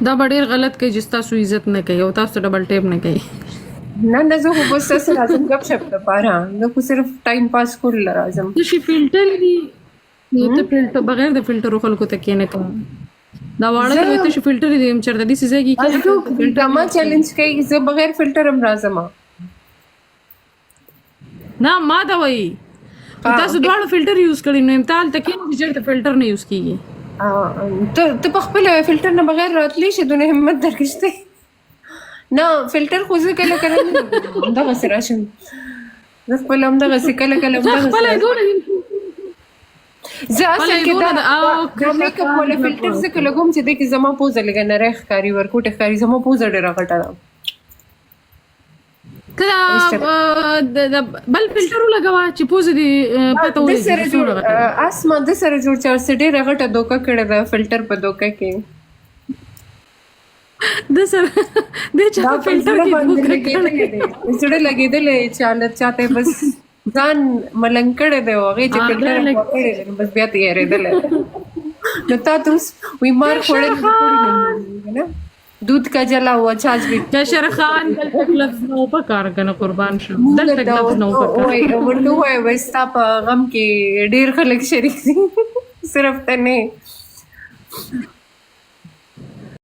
دا به ډېر غلط کوي چې ستاسو عزت نه کوي او تاسو ډبل ټیپ نه کوي. نه زه خو بس تاسو راځم ګپ شپ لپاره، زه خو صرف ټایم پاس کول راځم. څه شي فلټر دي ته فلټر بغیر د فلټر خلکو ته کې نه کوم دا واړه ته شي فلټر دي چرته دي سيزه کې فلټر ما چیلنج کوي زه بغیر فلټر هم راځم. نه ما دا وایي تاسو دواړه فلټر یوز کړئ نو امتحان ته کې نه چرته فلټر نه یوز کیږي. ته په خپل فلټر نه بغیر راتلی شي دونه همت درکشته نه فلټر خو زه کله کله دغه سره شم زه خپل هم دغه کله کله زه اصل کې دا میک اپ ولا فلټر زه کله کوم چې د کی زما پوزه لګا نه رخ کاری ورکوټ کاری زما پوزه ډیره غټه ده کله بل فلټر لګوا چې پوزه دی پته وي اسما د سره جوړ چا سړي رغټه دوکا کړه دا فلټر په دوکا کې د سره د چا فلټر کې زړه لګیدلې چالت چاته بس ځان ملنګ کړه دی هغه چې فلټر کړه بس بیا تیارېدل نو تاسو وی مار خوړل نه दूध का जला हुआ छाछ भी जशर खान दल लफ्ज नौ पर कार करना कुर्बान शो दल लफ्ज नौ पर ورته وای وستا په غم کې ډیر خلک شریک دي صرف ته نه